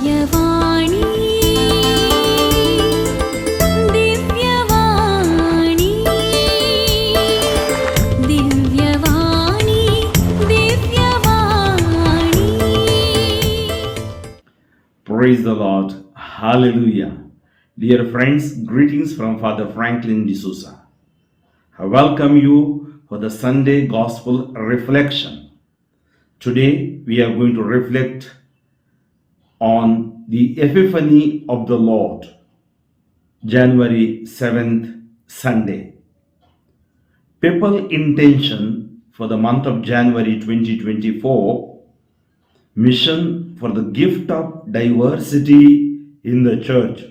Divyavani, Divyavani, Divyavani, Divyavani. Praise the Lord. Hallelujah. Dear friends, greetings from Father Franklin D'Souza. I welcome you for the Sunday Gospel Reflection. Today we are going to reflect on the Epiphany of the Lord, January 7th, Sunday. Papal intention for the month of January 2024, mission for the gift of diversity in the Church.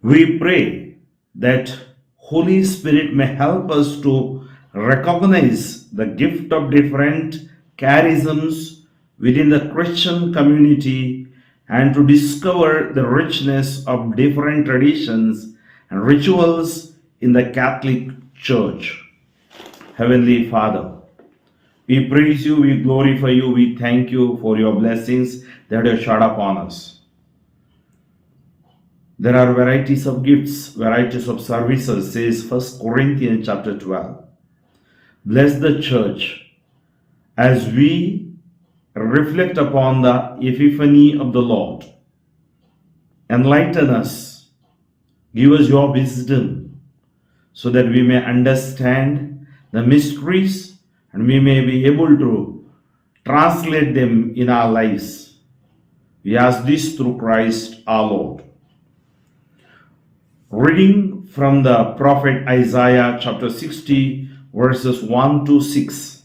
We pray that Holy Spirit may help us to recognize the gift of different charisms within the Christian community and to discover the richness of different traditions and rituals in the Catholic Church. Heavenly Father, we praise you, we glorify you, we thank you for your blessings that you showered upon us. There are varieties of gifts, varieties of services, says 1 Corinthians chapter 12. Bless the church as we reflect upon the Epiphany of the Lord. Enlighten us, give us your wisdom, so that we may understand the mysteries and we may be able to translate them in our lives. We ask this through Christ our Lord. Reading from the prophet Isaiah chapter 60 verses 1 to 6.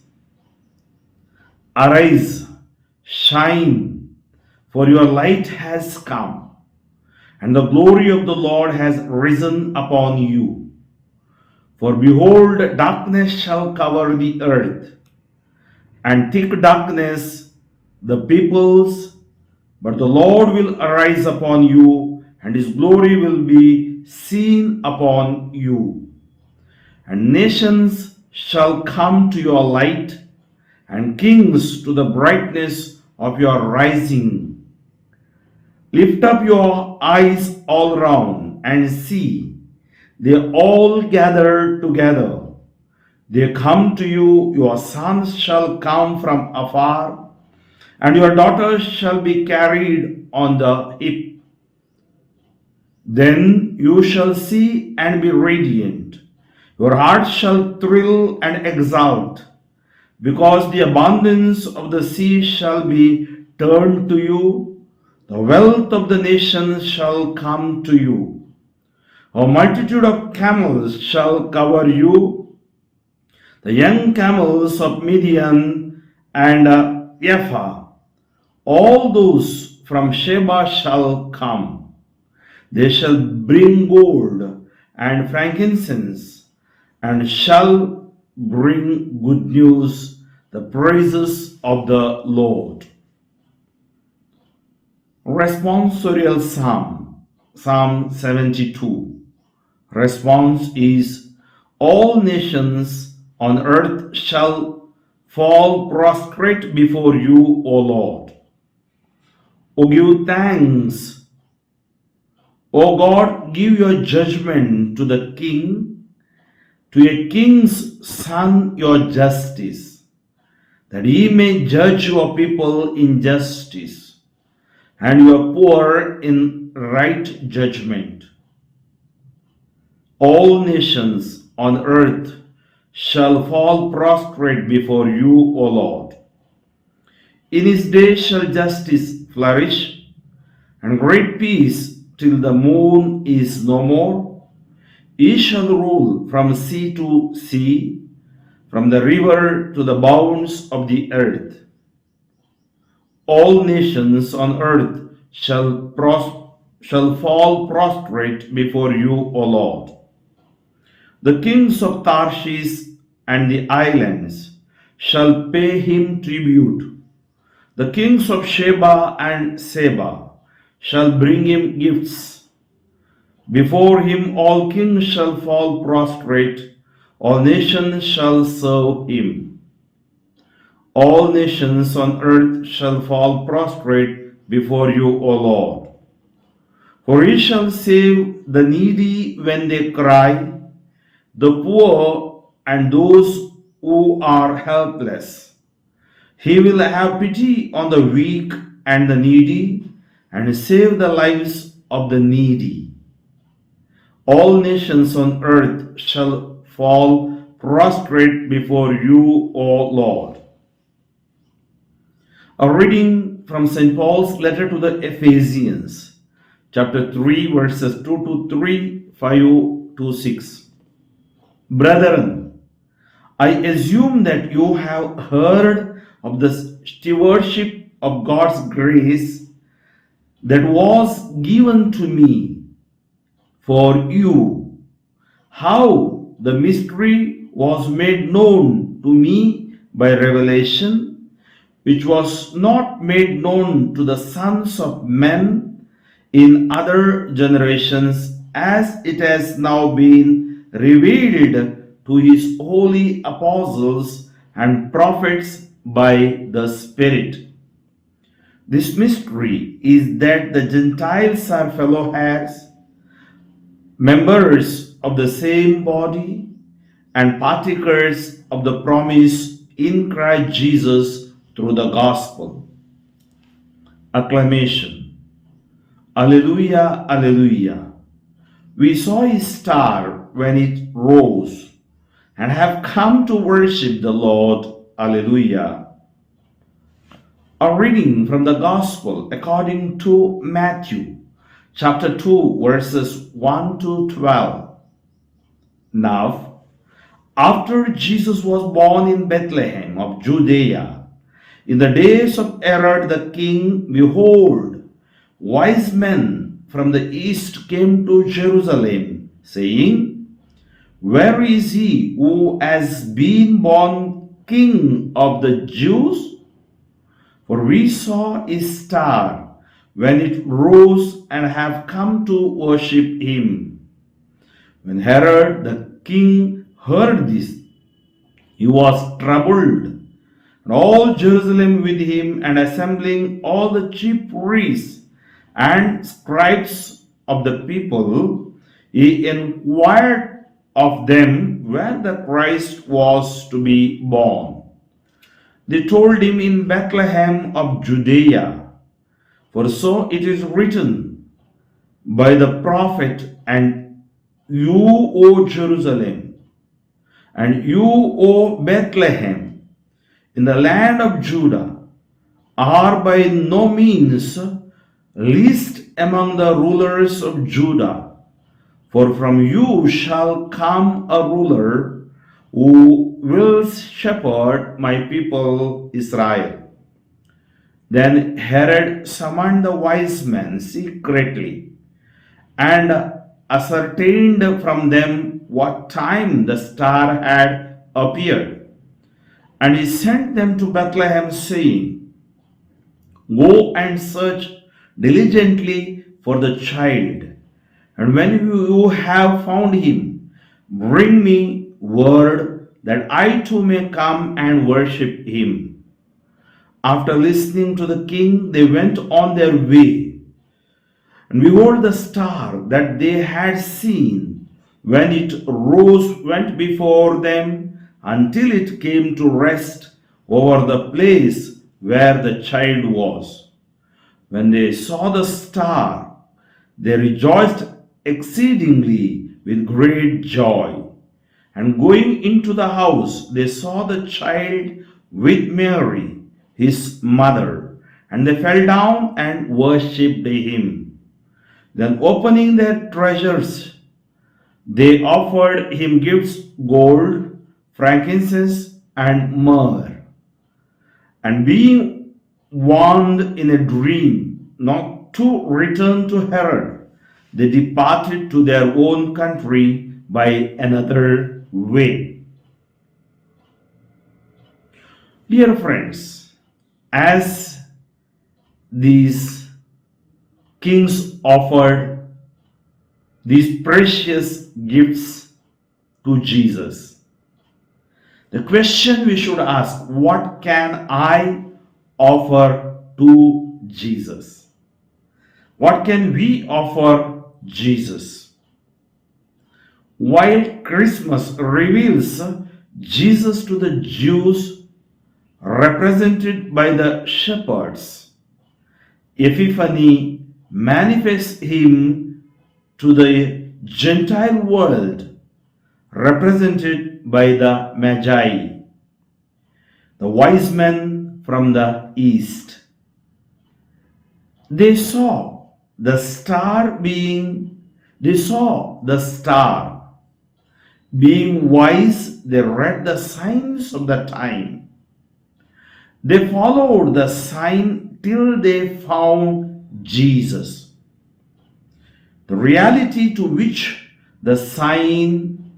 Arise, shine, for your light has come, and the glory of the Lord has risen upon you. For behold, darkness shall cover the earth, and thick darkness the peoples, but the Lord will arise upon you, and his glory will be seen upon you. And nations shall come to your light, and kings to the brightness of your rising. Lift up your eyes all round and see. They all gather together. They come to you. Your sons shall come from afar, and your daughters shall be carried on the hip. Then you shall see and be radiant. Your heart shall thrill and exult, because the abundance of the sea shall be turned to you. The wealth of the nations shall come to you. A multitude of camels shall cover you. The young camels of Midian and Ephah, all those from Sheba shall come. They shall bring gold and frankincense, and shall bring good news, the praises of the Lord. Responsorial Psalm, Psalm 72. Response is, all nations on earth shall fall prostrate before you, O Lord. O give thanks, O God, give your judgment to the king, to a king's son your justice, that he may judge your people in justice, and your poor in right judgment. All nations on earth shall fall prostrate before you, O Lord. In his day shall justice flourish, and great peace till the moon is no more. He shall rule from sea to sea, from the river to the bounds of the earth. All nations on earth shall fall prostrate before you, O Lord. The kings of Tarshish and the islands shall pay him tribute. The kings of Sheba and Seba shall bring him gifts. Before him all kings shall fall prostrate, all nations shall serve him. All nations on earth shall fall prostrate before you, O Lord. For he shall save the needy when they cry, the poor and those who are helpless. He will have pity on the weak and the needy and save the lives of the needy. All nations on earth shall fall prostrate before you, O Lord. A reading from St. Paul's letter to the Ephesians, chapter 3, verses 2 to 3, 5 to 6. Brethren, I assume that you have heard of the stewardship of God's grace that was given to me for you, how the mystery was made known to me by revelation, which was not made known to the sons of men in other generations, as it has now been revealed to his holy apostles and prophets by the Spirit. This mystery is that the Gentiles are fellow heirs, members of the same body, and partakers of the promise in Christ Jesus through the gospel. Acclamation. Alleluia, Alleluia. We saw his star when it rose and have come to worship the Lord. Alleluia. A reading from the Gospel according to Matthew, chapter 2, verses 1 to 12. Now, after Jesus was born in Bethlehem of Judea, in the days of Herod the king, behold, wise men from the east came to Jerusalem, saying, Where is he who has been born King of the Jews? For we saw his star when it rose and have come to worship him. When Herod the king heard this, he was troubled, and all Jerusalem with him, and assembling all the chief priests and scribes of the people, he inquired of them where the Christ was to be born. They told him, In Bethlehem of Judea, for so it is written by the prophet, And you, O Jerusalem, and you, O Bethlehem, in the land of Judah, are by no means least among the rulers of Judah, for from you shall come a ruler who will shepherd my people Israel. Then Herod summoned the wise men secretly and ascertained from them what time the star had appeared. And he sent them to Bethlehem, saying, Go and search diligently for the child, and when you have found him, bring me word that I too may come and worship him. After listening to the king, they went on their way. And behold, the star that they had seen when it rose went before them until it came to rest over the place where the child was. When they saw the star, they rejoiced exceedingly with great joy. And going into the house, they saw the child with Mary, his mother, and they fell down and worshipped him. Then opening their treasures, they offered him gifts, gold, frankincense, and myrrh. And being warned in a dream not to return to Herod, they departed to their own country by another way. Dear friends, as these kings offered these precious gifts to Jesus, the question we should ask, what can I offer to Jesus? What can we offer Jesus? While Christmas reveals Jesus to the Jews represented by the shepherds, Epiphany manifests him to the Gentile world represented by the Magi, the wise men from the east. They saw the star being wise. They read the signs of the time. They followed the sign till they found Jesus, the reality to which the sign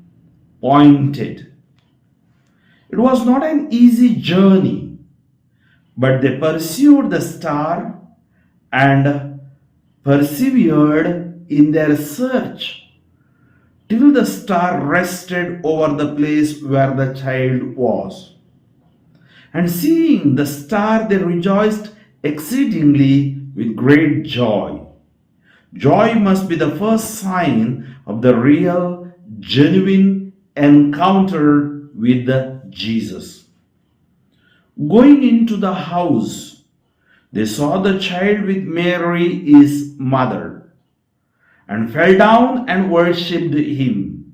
pointed. It was not an easy journey, but they pursued the star and persevered in their search till the star rested over the place where the child was. And seeing the star, they rejoiced exceedingly with great joy. Joy must be the first sign of the real, genuine encounter with Jesus. Going into the house, they saw the child with Mary, his mother, and fell down and worshipped him.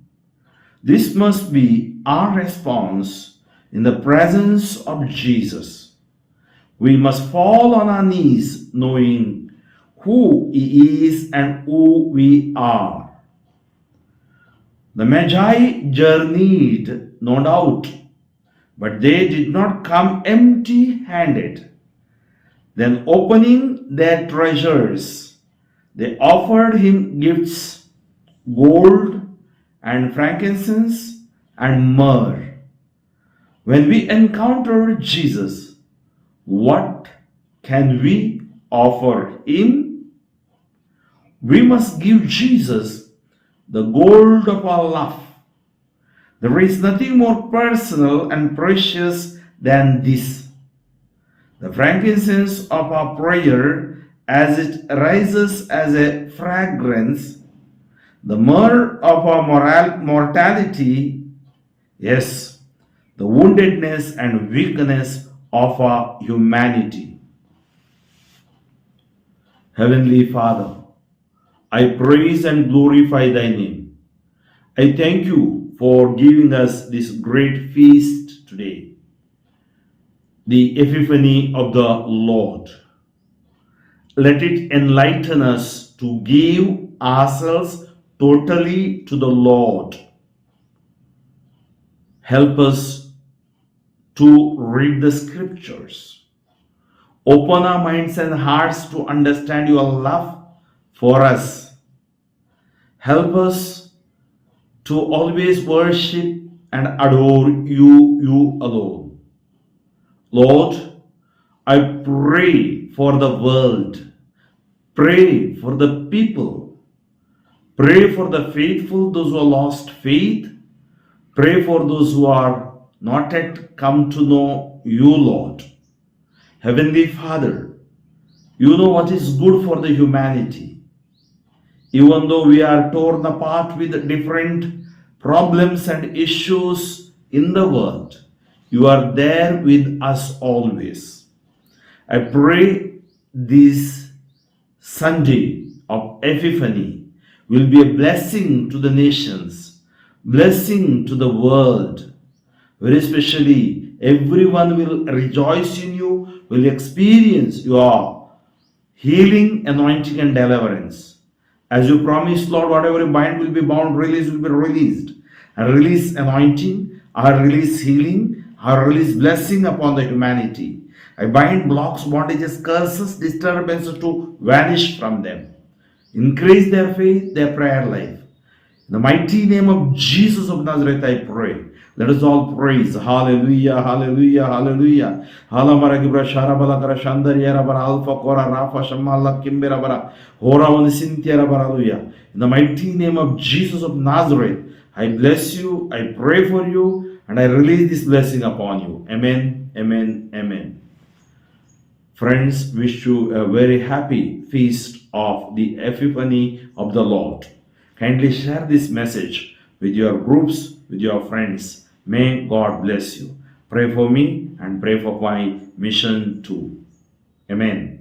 This must be our response in the presence of Jesus. We must fall on our knees knowing who he is and who we are. The Magi journeyed, no doubt, but they did not come empty-handed. Then, opening their treasures, they offered him gifts, gold and frankincense and myrrh. When we encounter Jesus, what can we offer him? We must give Jesus the gold of our love. There is nothing more personal and precious than this. The frankincense of our prayer as it rises as a fragrance, the myrrh of our mortality, yes, the woundedness and weakness of our humanity. Heavenly Father, I praise and glorify thy name. I thank you for giving us this great feast today, the Epiphany of the Lord. Let it enlighten us to give ourselves totally to the Lord. Help us to read the scriptures. Open our minds and hearts to understand your love for us. Help us to always worship and adore you alone. Lord, I pray for the world. Pray for the people. Pray for the faithful, those who have lost faith. Pray for those who are not yet come to know you, Lord. Heavenly Father, you know what is good for the humanity. Even though we are torn apart with different problems and issues in the world, you are there with us always. I pray this Sunday of Epiphany will be a blessing to the nations, blessing to the world. Very especially, everyone will rejoice in you, will experience your healing, anointing, and deliverance. As you promised, Lord, whatever you bind will be bound, release will be released. I release anointing, I release healing, I release blessing upon the humanity. I bind blocks, bondages, curses, disturbances to vanish from them. Increase their faith, their prayer life. In the mighty name of Jesus of Nazareth, I pray. Let us all praise. Hallelujah, hallelujah, hallelujah. Halamara Gibra Sharabala Shandariera Bara Alpha Kora Rafa Shamala Kimbera Bara Hora Sintiera Baraluya. In the mighty name of Jesus of Nazareth, I bless you, I pray for you, and I release this blessing upon you. Amen, amen, amen. Friends, wish you a very happy feast of the Epiphany of the Lord. Kindly share this message with your groups, with your friends. May God bless you. Pray for me and pray for my mission too. Amen.